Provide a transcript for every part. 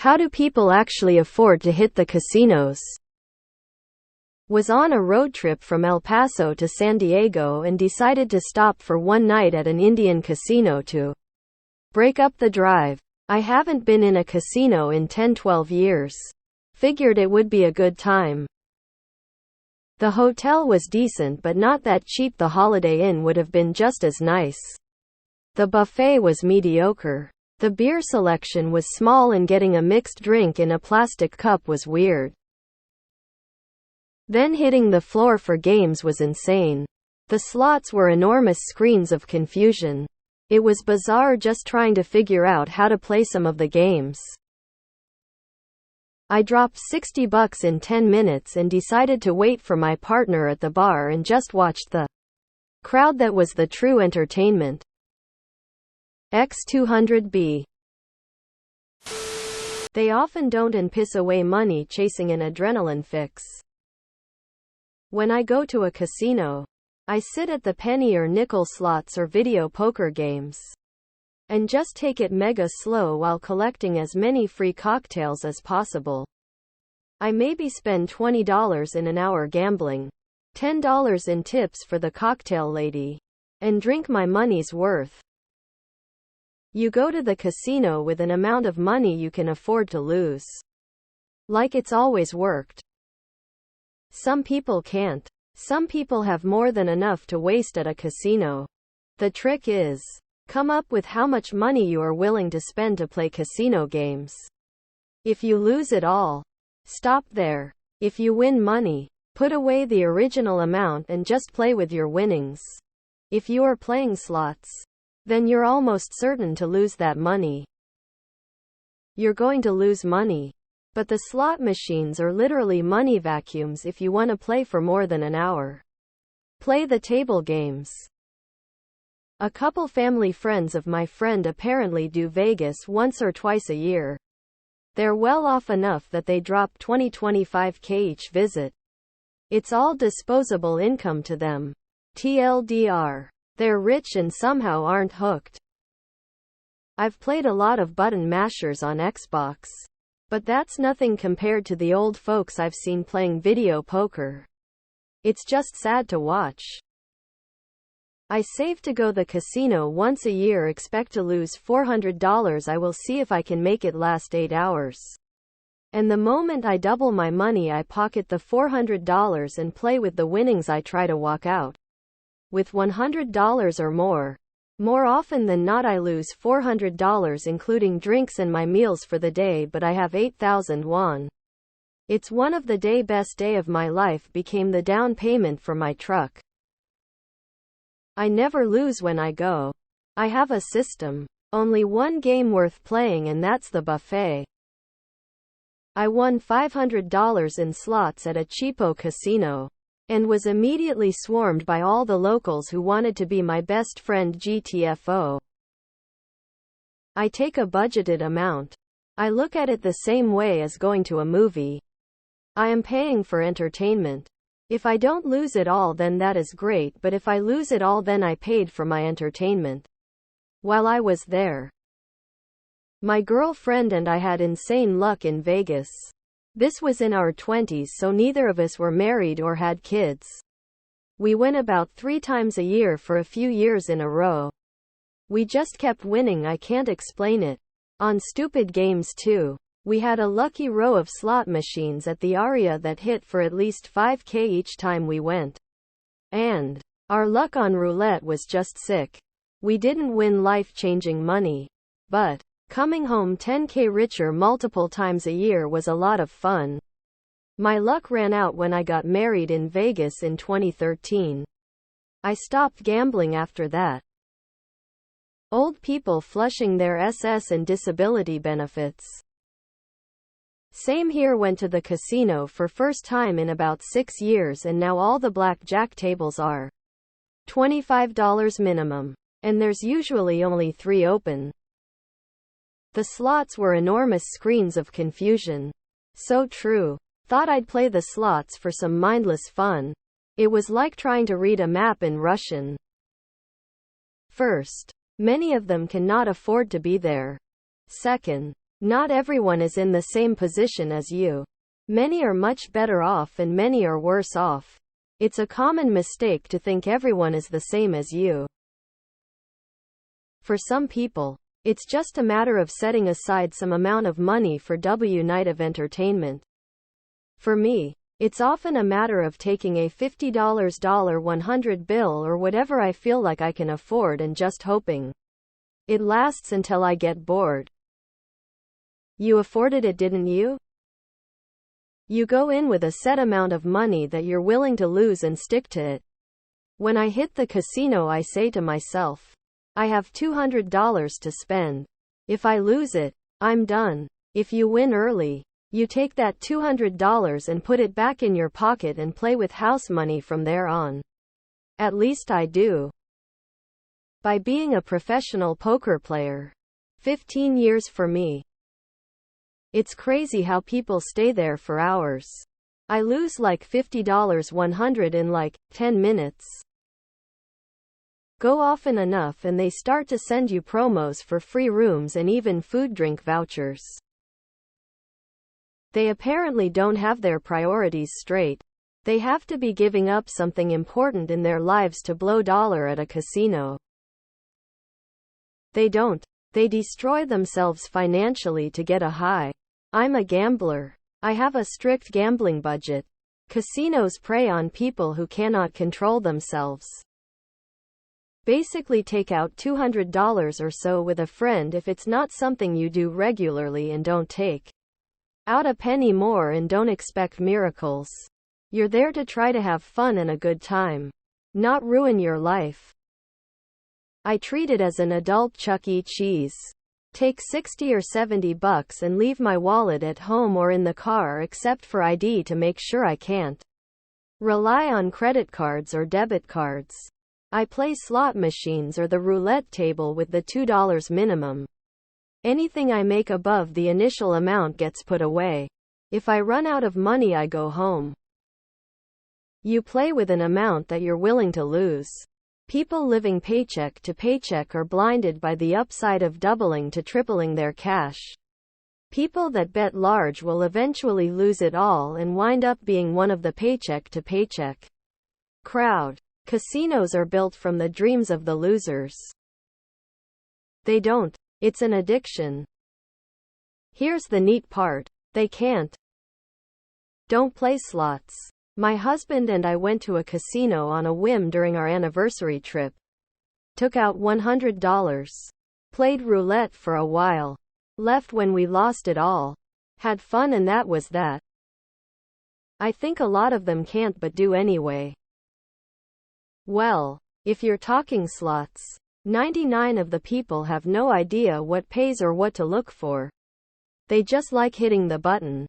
How do people actually afford to hit the casinos? Was on a road trip from El Paso to San Diego and decided to stop for one night at an Indian casino to break up the drive. I haven't been in a casino in 10-12 years. Figured it would be a good time. The hotel was decent but not that cheap. The Holiday Inn would have been just as nice. The buffet was mediocre. The beer selection was small and getting a mixed drink in a plastic cup was weird. Then hitting the floor for games was insane. The slots were enormous screens of confusion. It was bizarre just trying to figure out how to play some of the games. I dropped $60 in 10 minutes and decided to wait for my partner at the bar and just watched the crowd. That was the true entertainment. X200B. They often don't and piss away money chasing an adrenaline fix. When I go to a casino, I sit at the penny or nickel slots or video poker games and just take it mega slow while collecting as many free cocktails as possible. I maybe spend $20 in an hour gambling, $10 in tips for the cocktail lady, and drink my money's worth. You go to the casino with an amount of money you can afford to lose. Like it's always worked. Some people can't. Some people have more than enough to waste at a casino. The trick is, come up with how much money you are willing to spend to play casino games. If you lose it all, stop there. If you win money, put away the original amount and just play with your winnings. If you are playing slots, then you're almost certain to lose that money. You're going to lose money. But the slot machines are literally money vacuums if you want to play for more than an hour. Play the table games. A couple family friends of my friend apparently do Vegas once or twice a year. They're well off enough that they drop $20-25K each visit. It's all disposable income to them. TLDR. They're rich and somehow aren't hooked. I've played a lot of button mashers on Xbox. But that's nothing compared to the old folks I've seen playing video poker. It's just sad to watch. I save to go the casino once a year, expect to lose $400. I will see if I can make it last 8 hours. And the moment I double my money, I pocket the $400 and play with the winnings. I try to walk out with $100 or more. More often than not I lose $400 including drinks and my meals for the day, but I have 8,000 won. It's one of the best day of my life, became the down payment for my truck. I never lose when I go. I have a system. Only one game worth playing and that's the buffet. I won $500 in slots at a cheapo casino. And was immediately swarmed by all the locals who wanted to be my best friend. GTFO. I take a budgeted amount. I look at it the same way as going to a movie. I am paying for entertainment. If I don't lose it all, then that is great, but if I lose it all, then I paid for my entertainment. While I was there, my girlfriend and I had insane luck in Vegas. This was in our 20s, so neither of us were married or had kids. We went about 3 times a year for a few years in a row. We just kept winning. I can't explain it. On stupid games too. We had a lucky row of slot machines at the Aria that hit for at least $5K each time we went. And our luck on roulette was just sick. We didn't win life-changing money, but coming home $10K richer multiple times a year was a lot of fun. My luck ran out when I got married in Vegas in 2013. I stopped gambling after that. Old people flushing their SS and disability benefits. Same here, went to the casino for first time in about 6 years and now all the blackjack tables are $25 minimum. And there's usually only 3 open. The slots were enormous screens of confusion. So true. Thought I'd play the slots for some mindless fun. It was like trying to read a map in Russian. First, many of them cannot afford to be there. Second, Not everyone is in the same position as you. Many are much better off and many are worse off. It's a common mistake to think everyone is the same as you. For some people, it's just a matter of setting aside some amount of money for W night of entertainment. For me, it's often a matter of taking a $50 $100 bill or whatever I feel like I can afford and just hoping it lasts until I get bored. You afforded it, didn't you? You go in with a set amount of money that you're willing to lose and stick to it. When I hit the casino, I say to myself, I have $200 to spend. If I lose it, I'm done. If you win early, you take that $200 and put it back in your pocket and play with house money from there on. At least I do. By being a professional poker player, 15 years for me. It's crazy how people stay there for hours. I lose like $50 $100 in like 10 minutes. Go often enough and they start to send you promos for free rooms and even food drink vouchers. They apparently don't have their priorities straight. They have to be giving up something important in their lives to blow dollar at a casino. They don't. They destroy themselves financially to get a high. I'm a gambler. I have a strict gambling budget. Casinos prey on people who cannot control themselves. Basically take out $200 or so with a friend if it's not something you do regularly, and don't take out a penny more and don't expect miracles. You're there to try to have fun and a good time, not ruin your life. I treat it as an adult Chuck E. Cheese. Take $60 or $70 and leave my wallet at home or in the car except for ID to make sure I can't rely on credit cards or debit cards. I play slot machines or the roulette table with the $2 minimum. Anything I make above the initial amount gets put away. If I run out of money, I go home. You play with an amount that you're willing to lose. People living paycheck to paycheck are blinded by the upside of doubling to tripling their cash. People that bet large will eventually lose it all and wind up being one of the paycheck to paycheck crowd. Casinos are built from the dreams of the losers. They don't. It's an addiction. Here's the neat part. They can't. Don't play slots. My husband and I went to a casino on a whim during our anniversary trip. Took out $100. Played roulette for a while. Left when we lost it all. Had fun and that was that. I think a lot of them can't but do anyway. Well, if you're talking slots, 99 of the people have no idea what pays or what to look for. They just like hitting the button.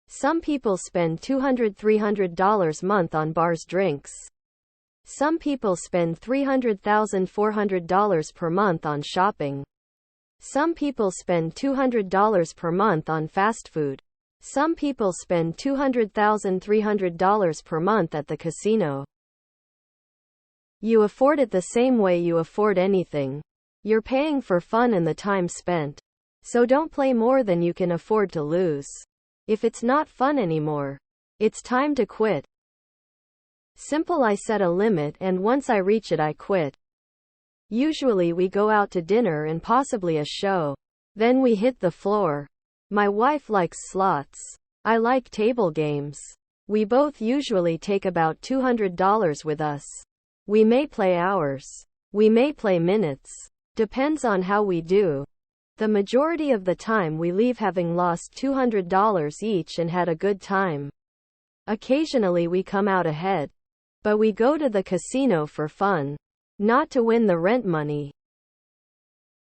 Some people spend $200, $300 month on bars, drinks. Some people spend $300,000, $400 per month on shopping. Some people spend $200 per month on fast food. Some people spend $200,000, $300 per month at the casino. You afford it the same way you afford anything. You're paying for fun and the time spent. So don't play more than you can afford to lose. If it's not fun anymore, it's time to quit. Simple. I set a limit and once I reach it, I quit. Usually we go out to dinner and possibly a show. Then we hit the floor. My wife likes slots. I like table games. We both usually take about $200 with us. We may play hours. We may play minutes. Depends on how we do. The majority of the time we leave having lost $200 each and had a good time. Occasionally we come out ahead. But we go to the casino for fun. Not to win the rent money.